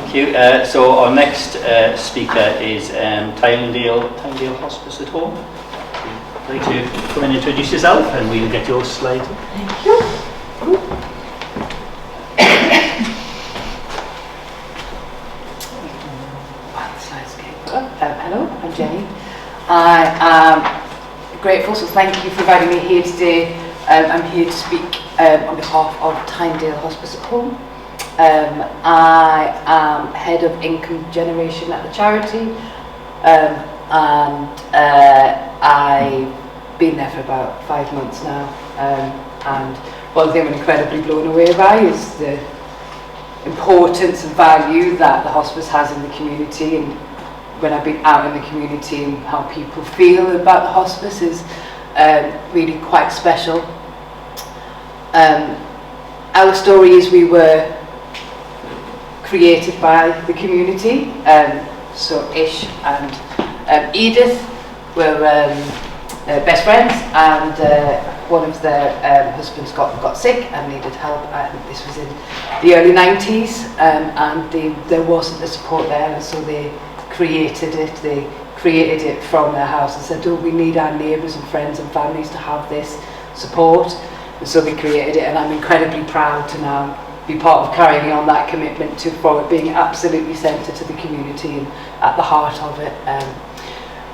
Thank you. So our next speaker is Tynedale Hospice at Home. Would you like to come and introduce yourself, and we'll get your slide. Thank you. Hello, I'm Jenny. I am grateful, so thank you for inviting me here today. I'm here to speak on behalf of Tynedale Hospice at Home. I am head of income generation at the charity, and I've been there for about 5 months now. And one thing I'm incredibly blown away by is the importance and value that the hospice has in the community. And when I've been out in the community, and how people feel about the hospice is really quite special. Our story is we were created by the community. So Ish and Edith were best friends, and one of their husbands got sick and needed help, and this was in the early 90s, and there wasn't the support there, and so they created it from their house and said, oh, we need our neighbours and friends and families to have this support. And so they created it, and I'm incredibly proud to now be part of carrying on that commitment for it being absolutely centred to the community and at the heart of it.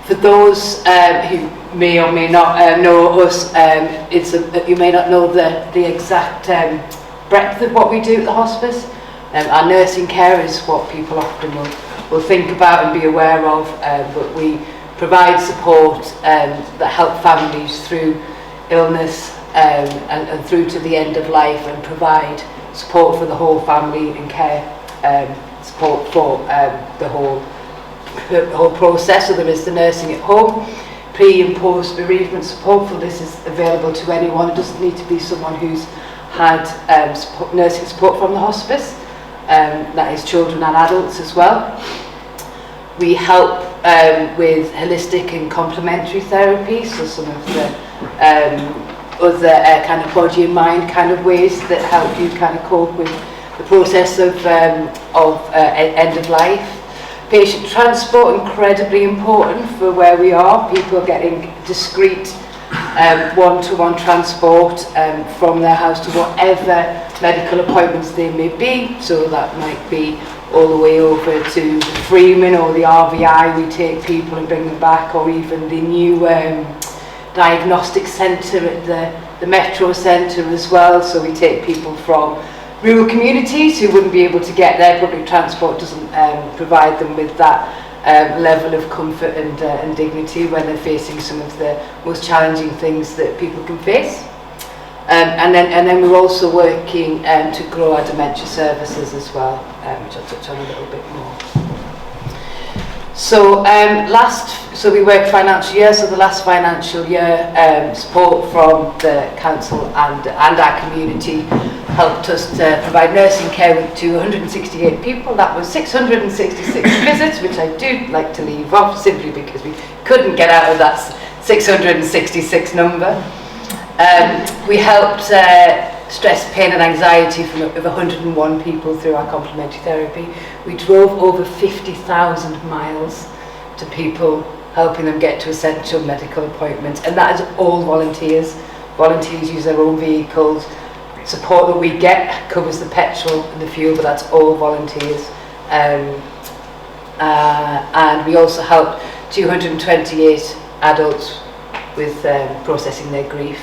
For those who may or may not know us, you may not know the exact breadth of what we do at the hospice. Our nursing care is what people often will think about and be aware of, but we provide support that help families through illness and through to the end of life, and provide support for the whole family and care support for the whole process. So there is the nursing at home, pre and post bereavement support. So this is available to anyone. It doesn't need to be someone who's had nursing support from the hospice. That is children and adults as well. We help with holistic and complementary therapy, so some of the other kind of body and mind kind of ways that help you kind of cope with the process of end of life. Patient transport, incredibly important for where we are. People are getting discreet one-to-one transport from their house to whatever medical appointments they may be. So that might be all the way over to Freeman or the RVI. We take people and bring them back, or even the new diagnostic centre at the Metro Centre as well. So we take people from rural communities who wouldn't be able to get there. Public transport doesn't provide them with that level of comfort and dignity when they're facing some of the most challenging things that people can face. And then we're also working to grow our dementia services as well, which I'll touch on a little bit more. So so we work financial year. So the last financial year, support from the council and our community helped us to provide nursing care to 168 people. That was 666 visits, which I do like to leave off simply because we couldn't get out of that 666 number. We helped stress, pain and anxiety from over 101 people through our complementary therapy. We drove over 50,000 miles to people, helping them get to essential medical appointments, and that is all volunteers. Volunteers use their own vehicles. Support that we get covers the petrol and the fuel, but that's all volunteers. And we also helped 228 adults with processing their grief.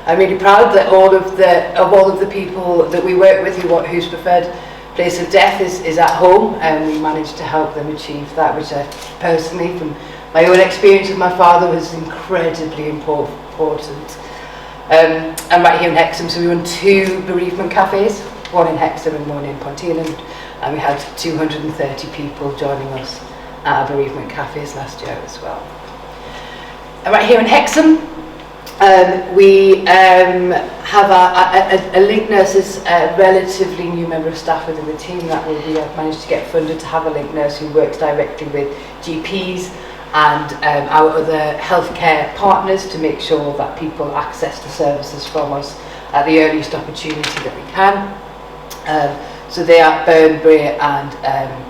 I'm really proud that all of the people that we work with whose preferred place of death is at home, and we managed to help them achieve that, which I personally, from my own experience with my father, was incredibly important. I'm right here in Hexham, so we run 2 bereavement cafes, one in Hexham and one in Ponteland, and we had 230 people joining us at our bereavement cafes last year as well. And right here in Hexham, we have a link nurse, is a relatively new member of staff within the team that we have managed to get funded to have a link nurse who works directly with GPs and our other healthcare partners to make sure that people access the services from us at the earliest opportunity that we can. So they are Burnbury and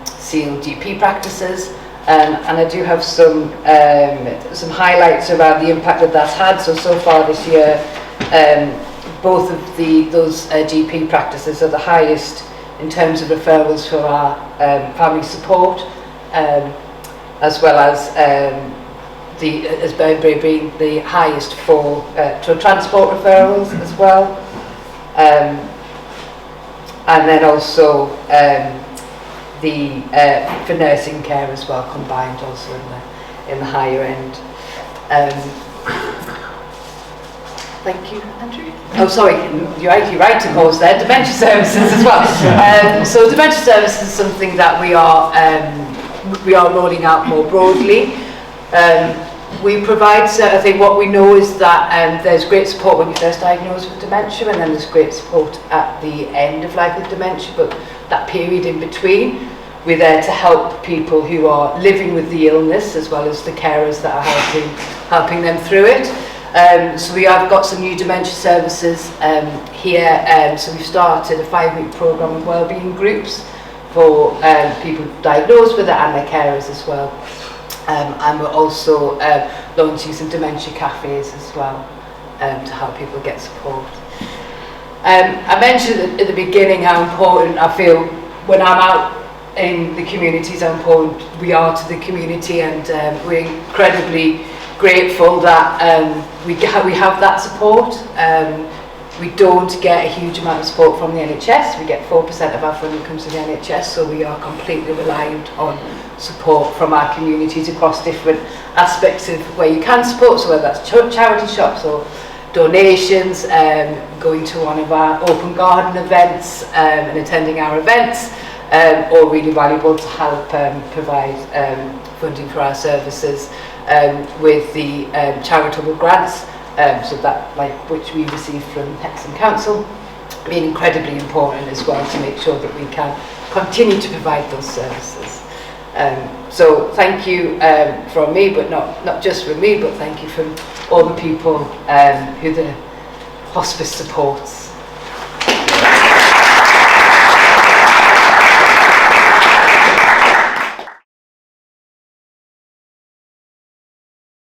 Seal GP practices. And I do have some highlights around the impact that that's had. So far this year, both of those GP practices are the highest in terms of referrals for our family support, as well as Burnbury being the highest for transport referrals as well, and then also for nursing care as well, combined also in the higher end. Thank you, Andrew. Oh, sorry, you're right to pause there. Dementia services as well. So dementia services is something that we are rolling out more broadly. We provide, I think what we know is that there's great support when you first diagnosed with dementia, and then there's great support at the end of life with dementia, but that period in between, we're there to help people who are living with the illness, as well as the carers that are helping them through it. So we have got some new dementia services here. So we've started a 5-week programme of wellbeing groups for people diagnosed with it and their carers as well. And we're also launching some dementia cafes as well to help people get support. I mentioned at the beginning how important I feel when I'm out in the communities, how important we are to the community, and we're incredibly grateful that we have that support. We don't get a huge amount of support from the NHS. We get 4% of our funding comes from the NHS, so we are completely reliant on support from our communities across different aspects of where you can support, so whether that's charity shops or donations, going to one of our open garden events and attending our events, or really valuable to help provide funding for our services with the charitable grants, so that which we receive from Hexham Council, being incredibly important as well to make sure that we can continue to provide those services. So thank you from me, but not just from me, but thank you from all the people who the hospice supports.